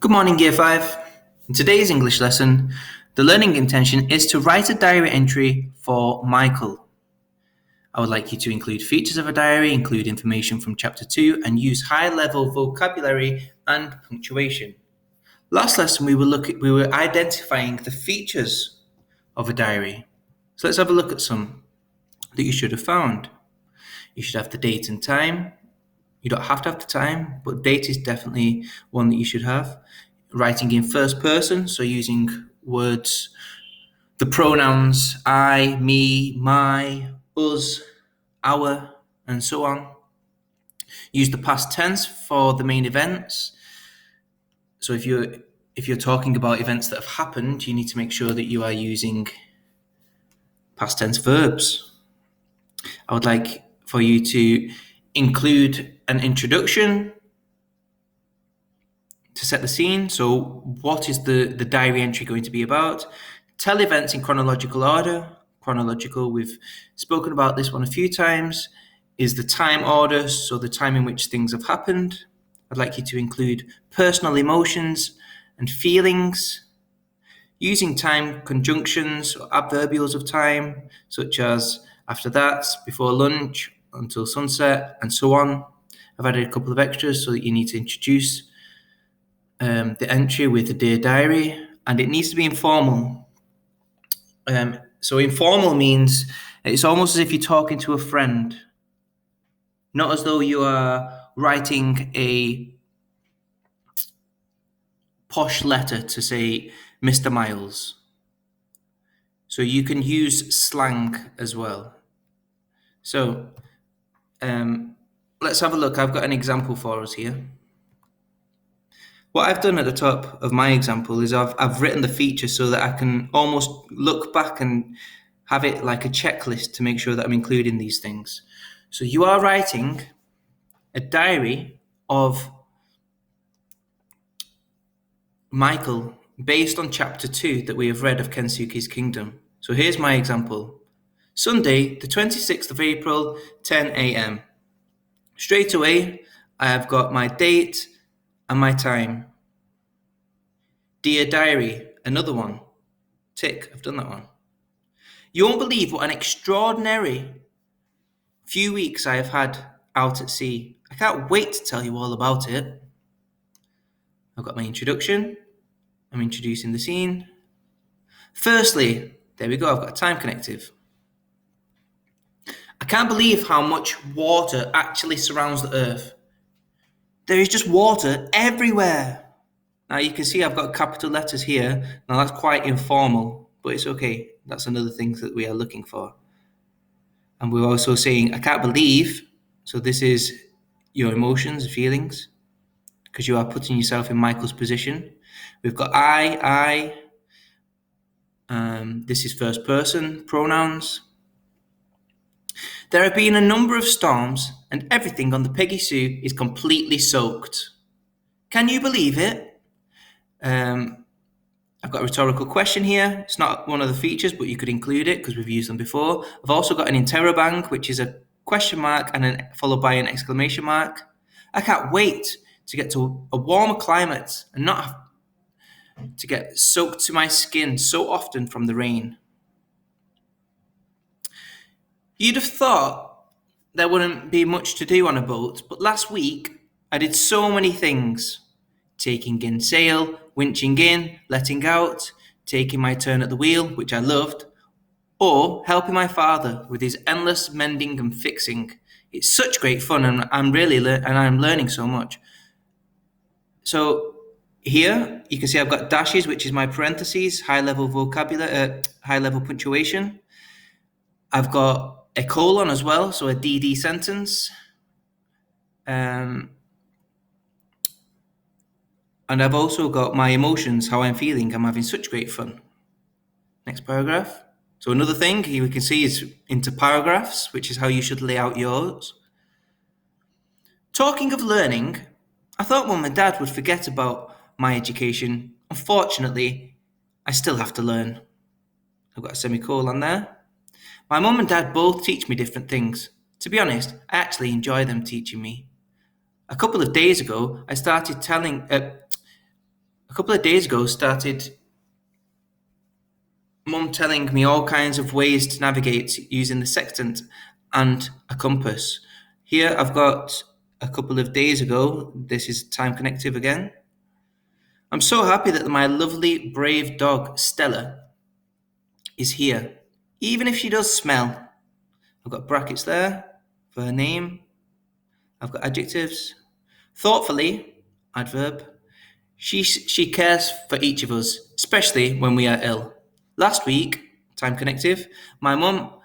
Good morning, Year 5. In today's English lesson, the learning intention is to write a diary entry for Michael. I would like you to include features of a diary, include information from Chapter 2, and use high-level vocabulary and punctuation. Last lesson, we were identifying the features of a diary. So let's have a look at some that you should have found. You should have the date and time. You don't have to have the time, but date is definitely one that you should have. Writing in first person, so using words, the pronouns I, me, my, us, our, and so on. Use the past tense for the main events. So if you're talking about events that have happened, you need to make sure that you are using past tense verbs. I would like for you to include an introduction to set the scene. So what is the diary entry going to be about? Tell events in chronological order. Chronological, we've spoken about this one a few times, is the time order, so the time in which things have happened. I'd like you to include personal emotions and feelings, using time conjunctions or adverbials of time, such as after that, before lunch, until sunset, and so on. I've added a couple of extras so that you need to introduce the entry with the Dear Diary, and it needs to be informal. So informal means it's almost as if you're talking to a friend, not as though you are writing a posh letter to say Mr. Miles. So you can use slang as well. So let's have a look. I've got an example for us here. What I've done at the top of my example is I've written the features so that I can almost look back and have it like a checklist to make sure that I'm including these things. So you are writing a diary of Michael based on Chapter 2 that we have read of Kensuke's Kingdom. So here's my example. Sunday, the 26th of April, 10 a.m. Straight away, I have got my date and my time. Dear Diary, another one. Tick, I've done that one. You won't believe what an extraordinary few weeks I have had out at sea. I can't wait to tell you all about it. I've got my introduction. I'm introducing the scene. Firstly, there we go, I've got a time connective. I can't believe how much water actually surrounds the earth. There is just water everywhere. Now you can see I've got capital letters here. Now that's quite informal, but it's okay. That's another thing that we are looking for. And we're also saying, I can't believe. So this is your emotions, feelings, because you are putting yourself in Michael's position. We've got I. This is first person pronouns. There have been a number of storms and everything on the Peggy Sue is completely soaked. Can you believe it? I've got a rhetorical question here. It's not one of the features, but you could include it because we've used them before. I've also got an interrobang, which is a question mark and then followed by an exclamation mark. I can't wait to get to a warmer climate and not have to get soaked to my skin so often from the rain. You'd have thought there wouldn't be much to do on a boat, but last week I did so many things. Taking in sail, winching in, letting out, taking my turn at the wheel, which I loved, or helping my father with his endless mending and fixing. It's such great fun, and I'm learning so much. So here you can see I've got dashes, which is my parentheses, high-level vocabulary, high-level punctuation. I've got a colon as well, so a DD sentence. And I've also got my emotions, how I'm feeling. I'm having such great fun. Next paragraph. So another thing here we can see is into paragraphs, which is how you should lay out yours. Talking of learning, I thought Mum and Dad would forget about my education. Unfortunately, I still have to learn. I've got a semicolon there. My mum and dad both teach me different things. To be honest, I actually enjoy them teaching me. A couple of days ago, I started a couple of days ago started Mum telling me all kinds of ways to navigate using the sextant and a compass. Here I've got a couple of days ago. This is time connective again. I'm so happy that my lovely, brave dog, Stella, is here. Even if she does smell. I've got brackets there for her name. I've got adjectives. Thoughtfully, adverb. She cares for each of us, especially when we are ill. Last week, time connective, my mum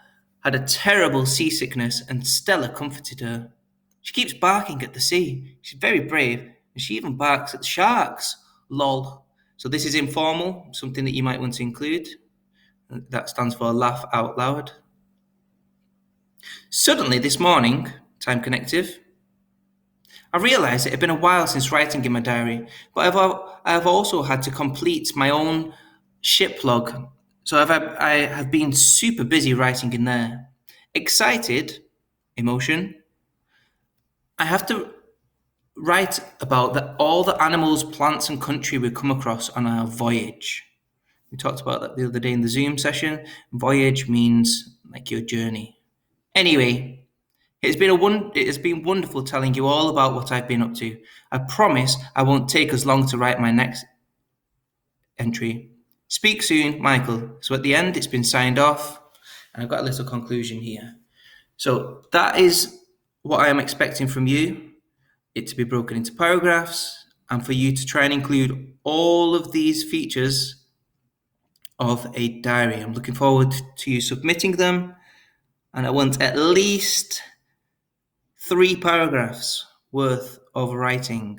had a terrible seasickness and Stella comforted her. She keeps barking at the sea. She's very brave and she even barks at the sharks. Lol. So this is informal, something that you might want to include. That stands for laugh out loud. Suddenly this morning, time connective, I realised it had been a while since writing in my diary, but I've also had to complete my own ship log. So I have been super busy writing in there. Excited, emotion. I have to write about all the animals, plants, and country we come across on our voyage. We talked about that the other day in the Zoom session. Voyage means like your journey. Anyway, it has been wonderful telling you all about what I've been up to. I promise I won't take as long to write my next entry. Speak soon, Michael. So at the end, it's been signed off, and I've got a little conclusion here. So that is what I am expecting from you, it to be broken into paragraphs, and for you to try and include all of these features of a diary. I'm looking forward to you submitting them, and I want at least 3 paragraphs worth of writing.